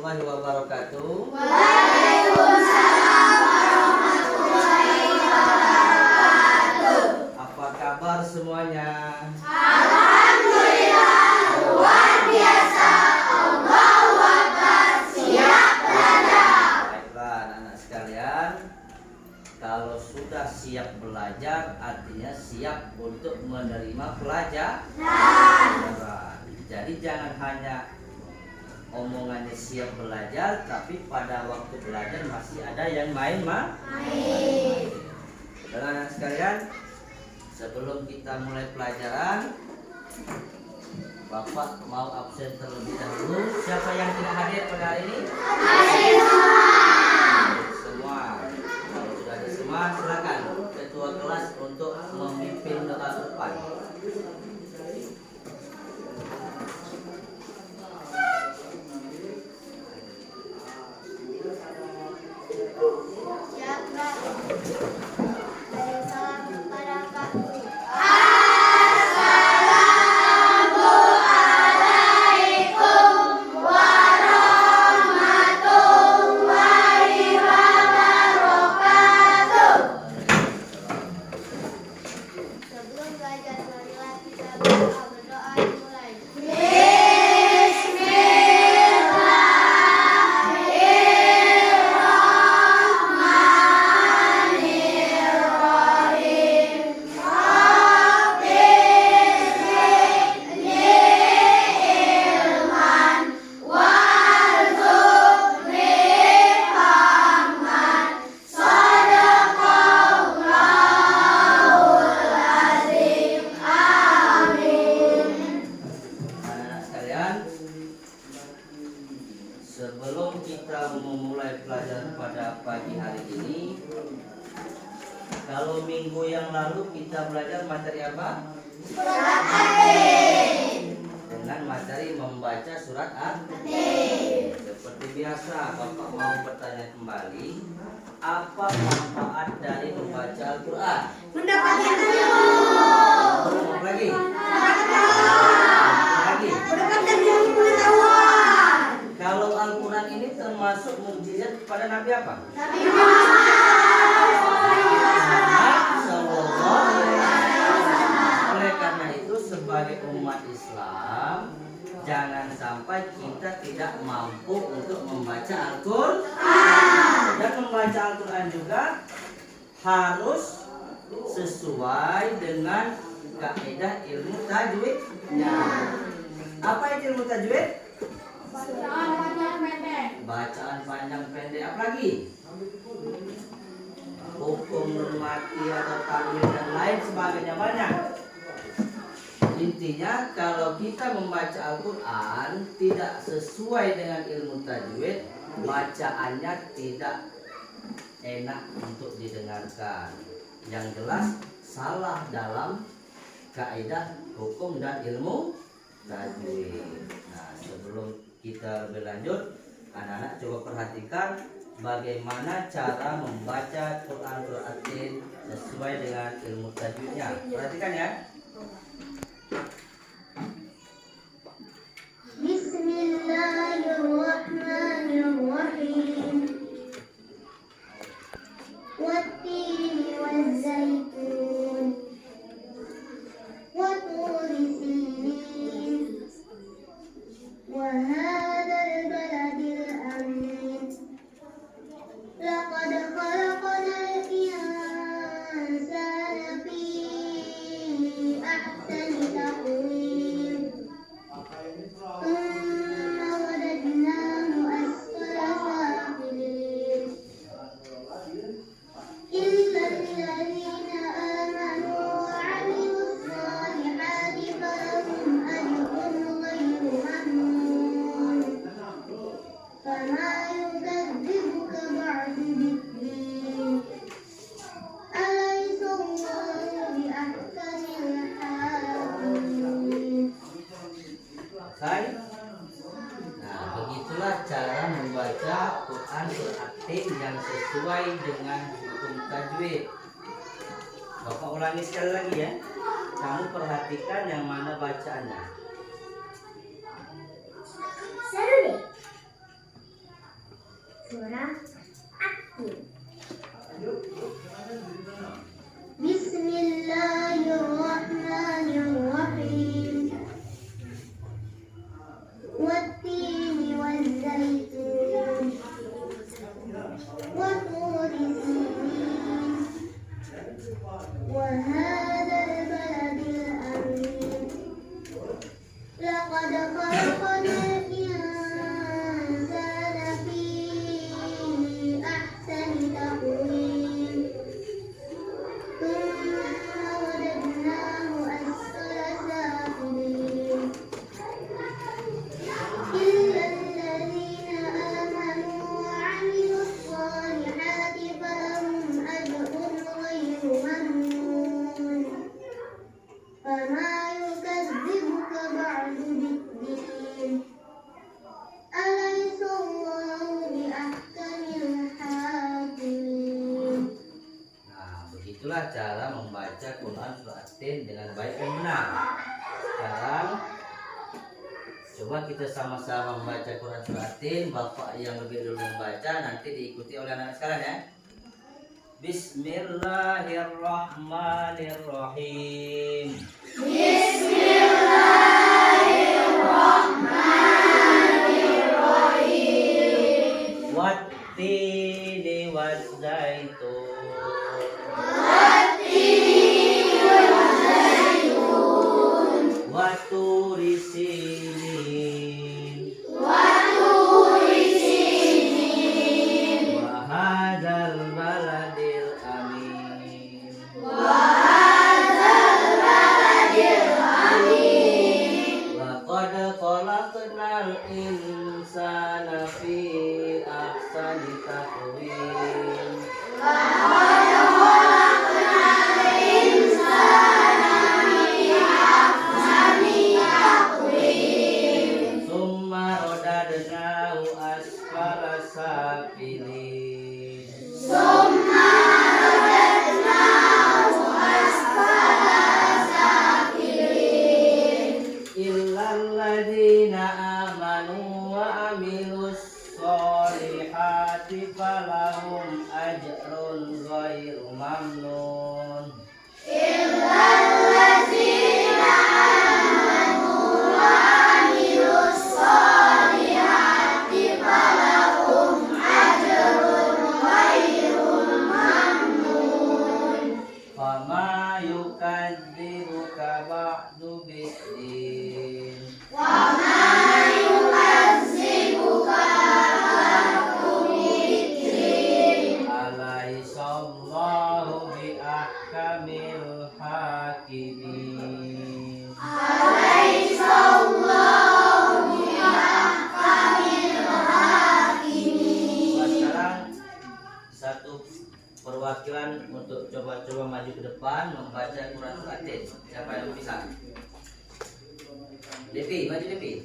warahmatullahi wabarakatuh. Waalaikumsalam warahmatullahi wabarakatuh. Apa kabar semuanya? Alhamdulillah, luar biasa. Allahu Akbar, siap belajar. Baiklah anak-anak sekalian, kalau sudah siap belajar artinya siap untuk menerima pelajaran. Jadi jangan hanya omongannya siap belajar, tapi pada waktu belajar masih ada yang main. Anak sekalian, sebelum kita mulai pelajaran, Bapak mau absen terlebih dahulu. Siapa yang tidak hadir pada hari ini? Hadir Semua. Kalau sudah ada semua, silakan ketua kelas untuk memimpin doa depan. Sebelum kita memulai pelajaran pada pagi hari ini, kalau minggu yang lalu kita belajar materi apa? Surat At-Tatin. Dengan materi membaca surat At-Tatin. Seperti biasa, Bapak mau bertanya kembali, apa manfaat dari membaca Al-Quran? Mendapatkan ilmu. Apa lagi? Mendapatkan ilmu pengetahuan. Kalau Al-Quran ini termasuk mukjizat kepada Nabi apa? Nabi Muhammad. Oleh karena itu sebagai umat Islam, jangan sampai kita tidak mampu untuk membaca Al-Quran. Dan membaca Al-Quran juga harus sesuai dengan kaidah ilmu tajwidnya. Apa itu ilmu tajwid? Bacaan panjang pendek. Bacaan panjang pendek, apa lagi? Hukum mati atau takwil dan lain sebagainya banyak. Intinya kalau kita membaca Al-Quran tidak sesuai dengan ilmu tajwid, bacaannya tidak enak untuk didengarkan. Yang jelas salah dalam kaidah hukum dan ilmu tajwid. Nah, sebelum kita lebih lanjut, anak-anak coba perhatikan bagaimana cara membaca Quran At-Tatin sesuai dengan ilmu tajwidnya. Perhatikan ya. Bismillahirrahmanirrahim. Wat-tini waz-zaitun. Wa-turi sinin. Wa hadzal baladil amin. Laqad khalaqnal insana fi ahsani taqwim. Thumma radadnahu asfala safilin. Illa alladhina amanu wa 'amilus solihati falahum ajrun ghairu mamnun. Fama yukadzibuka ba'du bid-din. Alaysa Allahu bi ahkamil hakimin. Selesai? Nah, begitulah cara membaca Quran At-Tatin yang sesuai dengan hukum tajwid. Bapak ulangi sekali lagi ya. Kamu perhatikan yang mana bacaannya. Seru deh. Surah At-Tin. Bismillahirrahmanirrahim. Wat-tini waz-zaitun wa turi sinin wa hadzal baladil amin. Laqad khalaqnal insana fi ahsani taqwim. Thumma radadnahu asfala safilin. إلا الذين آمنوا وعملوا الصالحات فلهم أجر غير ممنون. فما يكذبك بعد بالدين. أليس الله بأحكم الحاكمين. Nah, begitulah cara membaca Quran Surah At-Tin dengan baik dan benar. Sekarang coba kita sama-sama membaca Quran Surah At-Tin. Bapak yang lebih dulu membaca, nanti diikuti oleh anak sekalian ya. Bismillahirrahmanirrahim. Wat-tini waz-zaitun. Wa-turi sinin. Wa hadzal baladil amin. Laqad khalaqnal insana fi ahsani taqwim. Summa radadnahu asfala safilin. Illal ladzina amanu wa amilus solihati falahum ajrun ghairu mamnun. Fama yukadzibuka ba'du biddin. Alaihissallahu bi ahkamil hakimin. Sekarang satu perwakilan untuk coba-coba maju ke depan membaca Quran Surah At-Tin. Siapa yang bisa? Devi, maju Devi.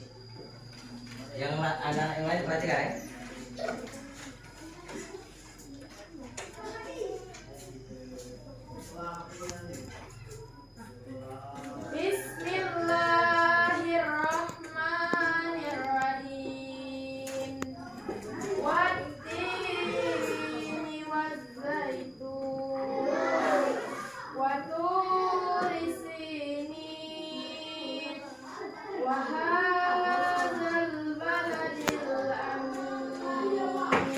Yang anak-anak yang lain perhatikan ya. Bismillahirrahmanirrahim. Wat-tini waz-zaitun wa turi sinin wa hadzal baladil amin.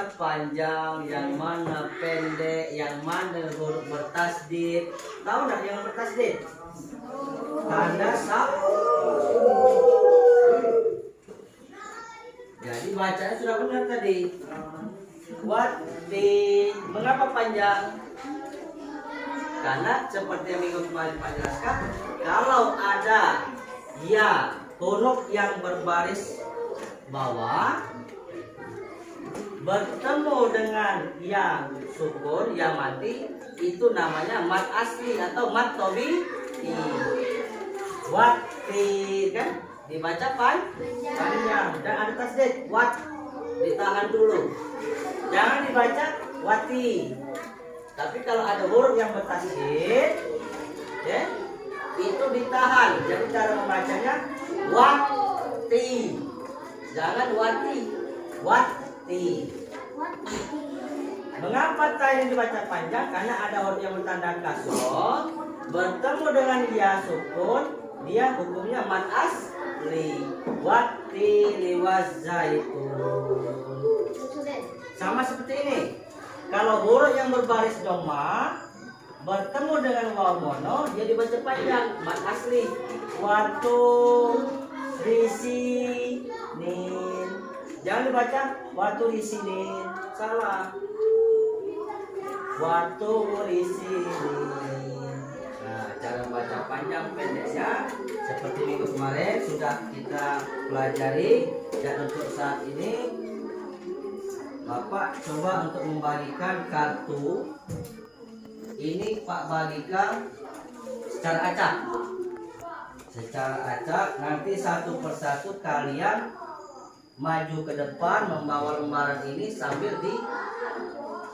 mana panjang, yang mana pendek, yang mana huruf bertasdid. Tahu nggak yang bertasdid? Tanda sab. Jadi bacanya sudah benar tadi. Wati. Mengapa panjang? Karena seperti yang minggu kemarin Pak jelaskan, kalau ada ya huruf yang berbaris bawah bertemu dengan yang sukun, yang mati, itu namanya mat asli atau mat tobi. Wati kan dibaca panjang dan ada tasdid. Wat ditahan dulu, jangan dibaca wati. Tapi kalau ada huruf yang bertasdid, ya, itu ditahan. Jadi cara membacanya wati, jangan wati, wati. Mengapa ta ini dibaca panjang? Karena ada huruf yang bertanda kasroh bertemu dengan ya sukun, dia hukumnya mat asli. Wati liwazaitun. Sama seperti ini. Kalau huruf yang berbaris doma bertemu dengan waw mono, dia dibaca panjang, mat asli. Watu risi nin. Jangan dibaca watu risi nin, salah. Watu risi nin. Nah, cara baca panjang pendeknya seperti minggu kemarin sudah kita pelajari, dan untuk saat ini Bapak coba untuk membagikan kartu ini. Pak bagikan secara acak. Secara acak, nanti satu persatu kalian maju ke depan membawa lembaran ini sambil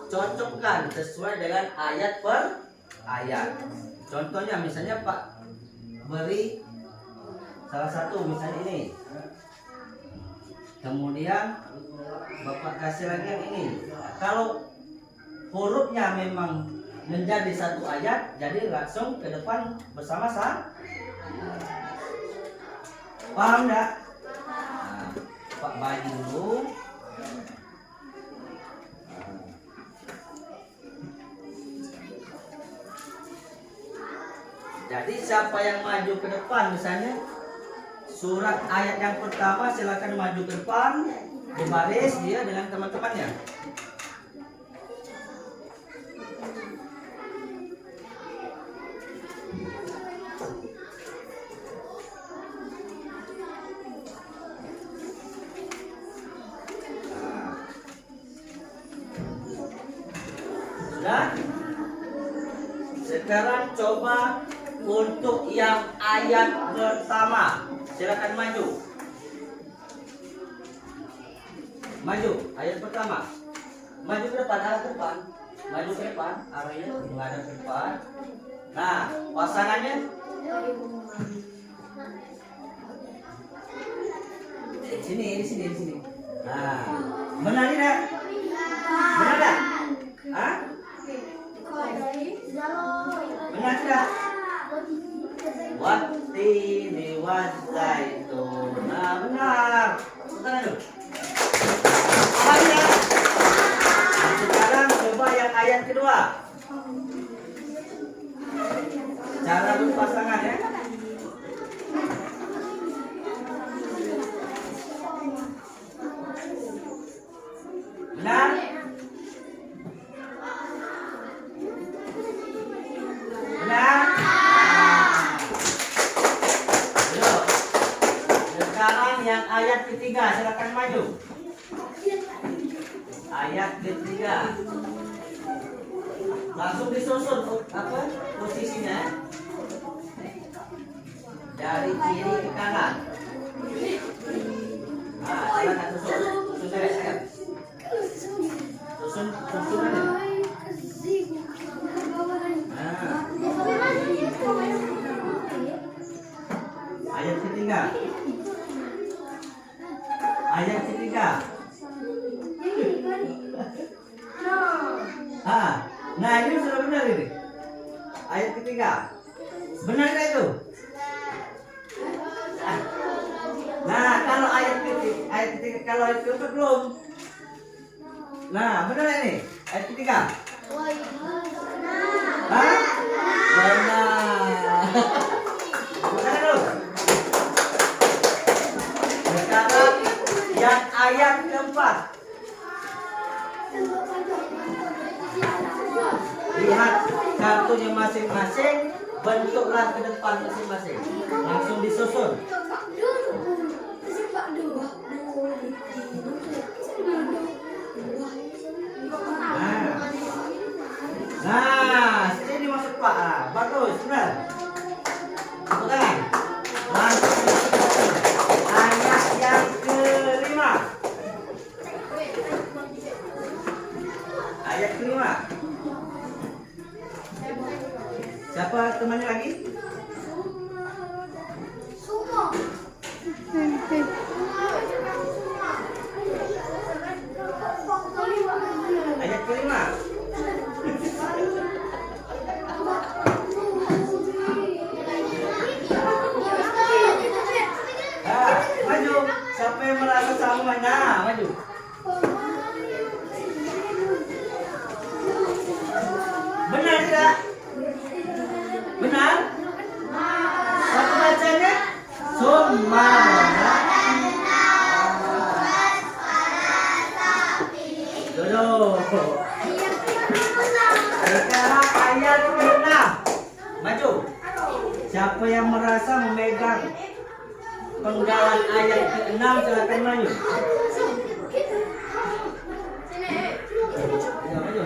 dicocokkan sesuai dengan ayat per ayat. Contohnya misalnya Pak beri salah satu misalnya ini, kemudian Bapak kasih lagi yang ini. Kalau hurufnya memang menjadi satu ayat, jadi langsung ke depan bersama-sama. Paham enggak? Nah, Pak bagi dulu. Jadi siapa yang maju ke depan, misalnya surat ayat yang pertama, silakan maju ke depan, berbaris dia dengan teman-temannya. Sudah? Sekarang coba untuk yang ayat pertama, silakan maju. Maju, ayat pertama. Maju ke depan, arah ke depan. Maju ke depan, arahnya menghadap ke depan. Nah, pasangannya di sini, di sini, di sini. Nah, benar tidak? Benar tidak? Hah? Benar tidak? Watini wazaitun. Nah, benar. Betul itu. Paham ya? Nah, sekarang coba yang ayat kedua. Cara berpasangan ya. Benar? Benar? Sekarang yang ayat ketiga, silakan maju. Ayat ketiga. Langsung disusun apa posisinya? Dari kiri ke kanan. Nah, silakan susun. Susun saya. Susun aja. Nah. Ayat ketiga. Ayat ketiga. Nah ini sudah benar ini. Ayat ketiga. Benar nggak itu? Nah kalau ayat ketiga kalau ayat keempat belum. Nah, benar ini. Ayat ketiga. Wajibna. Hah? Benar. Bukan dulu. Sekarang yang ayat keempat. Lihat kartunya masing-masing, bentuklah ke depan masing-masing. Langsung disusun. Nah, sini masuk Pak. Ah, bagus, benar. Tepuk tangan. Langsung disusun. Ayat yang kelima. Ayat kelima. Siapa temannya lagi? Ayat kelima. Ah, maju. Siapa yang merasa sama? Nah, maju. Benar tidak? Benar? Satu bacanya? Sumara. Duduk. Sekarang ayat ke-6. Maju. Siapa yang merasa memegang penggalan ayat ke-6 silakan maju. Ya, maju.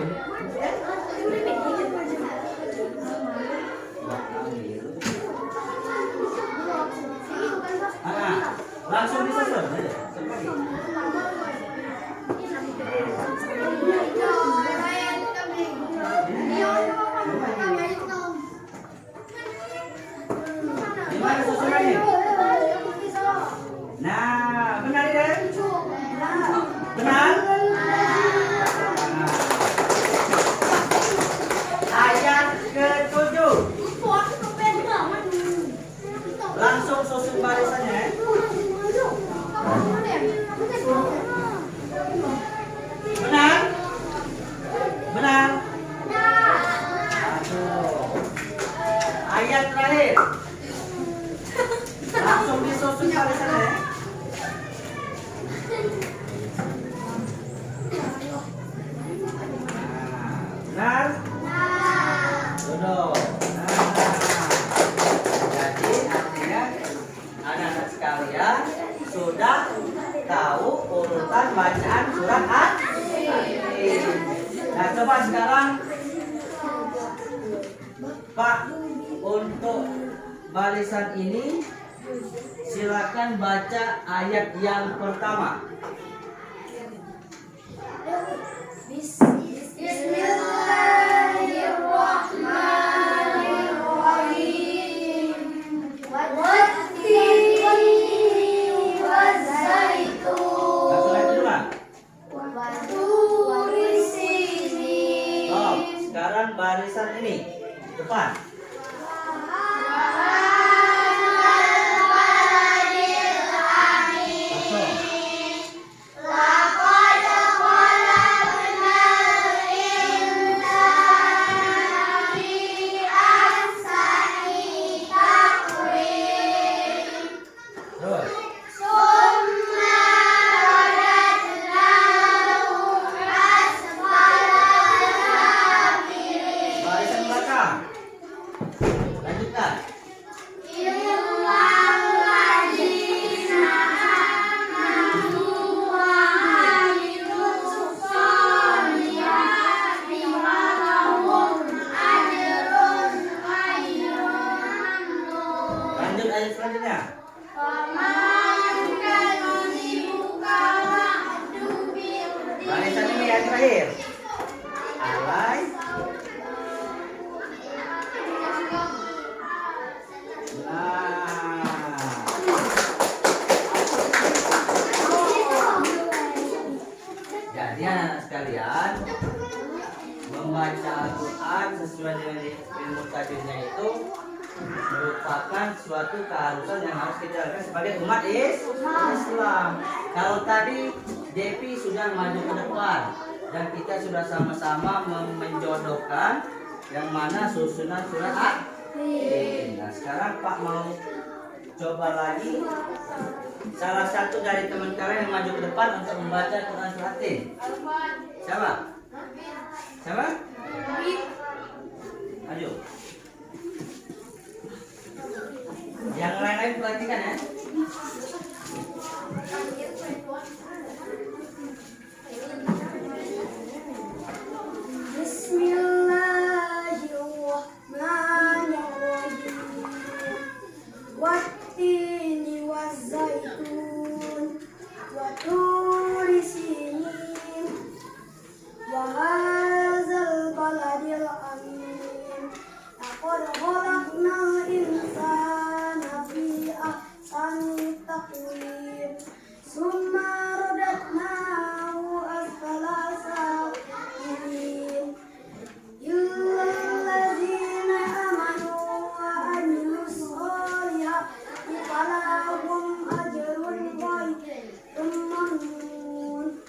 Langsung disusun aja. Gimana susunannya? Nah, benar ya? Benar? Ayat ke-7. Langsung susun barisannya. Benar? Benar? Aduh. Ayat terakhir. Langsung disusun barisannya. Benar? Duduk. Jadi artinya anak-anak sekalian sudah tahu urutan bacaan surat An-Nisa. Nah, coba sekarang Pak, untuk barisan ini silakan baca ayat yang pertama. Bismillahirrahmanirrahim. Langsung aja dulu Pak. Oh, sekarang barisan ini depan. Barisan belakang. Lanjutkan. Lanjut ayat selanjutnya. Barisan ini yang terakhir. Alay. Jadi anak sekalian, membaca Al-Quran sesuai dengan ilmu tajwidnya itu merupakan suatu keharusan yang harus kita lakukan sebagai umat Islam. Kalau tadi Devi sudah maju ke depan, dan kita sudah sama-sama menjodohkan yang mana susunan surat At-Tin. Nah, sekarang Pak mau coba lagi salah satu dari teman kalian yang maju ke depan untuk membaca Quran surat At-Tin. Siapa? Siapa? Maju. Yang lain-lain perhatikan ya. Bismillahirrahmanirrahim. Wattini wazzaitun wa turi sinin wa hadzal baladil amin. Laqad khalaqnal insana fi ahsani taqwim. Summa radadnahu asfala safilin. Illalladzina amanu wa amilus solihati falahum ajrun ghairun mamnun.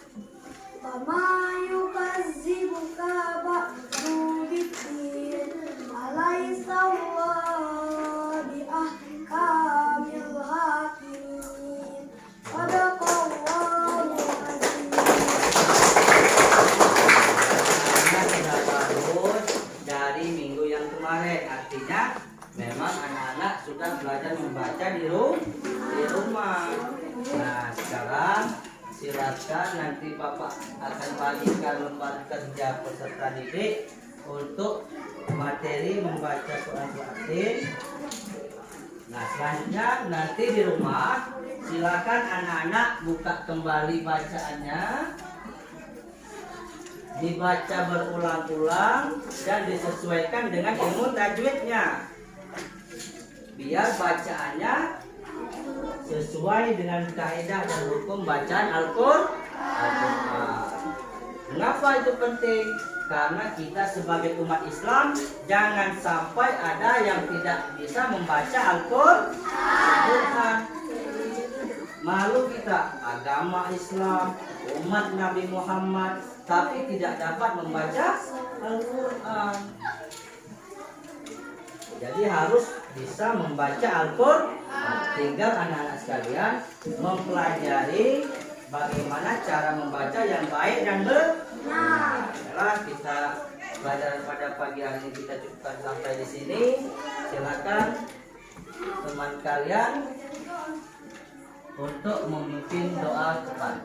Fama yukazzibuka ba'du biddin. Alaysa Allah biahkamil hakimin. Sadaqallahu azim. Sudah bagus dari minggu yang kemarin, artinya memang anak-anak sudah belajar membaca di rumah. Nah, sekarang silakan nanti Bapak akan bagikan lembar kerja peserta didik untuk materi membaca Quran surat At-Tin. Nah, selanjutnya nanti di rumah silakan anak-anak buka kembali bacaannya, dibaca berulang-ulang dan disesuaikan dengan ilmu tajwidnya, biar bacaannya sesuai dengan kaidah dan hukum bacaan Al-Quran. Mengapa itu penting? Karena kita sebagai umat Islam jangan sampai ada yang tidak bisa membaca Al-Quran. Malu kita, agama Islam, umat Nabi Muhammad, tapi tidak dapat membaca Al-Quran. Jadi harus bisa membaca Al-Quran. Tinggal anak-anak sekalian mempelajari bagaimana cara membaca yang baik dan benar. Nah, kita pelajaran pada pagi hari ini kita cukupkan sampai di sini. Silakan teman kalian untuk memimpin doa kepada.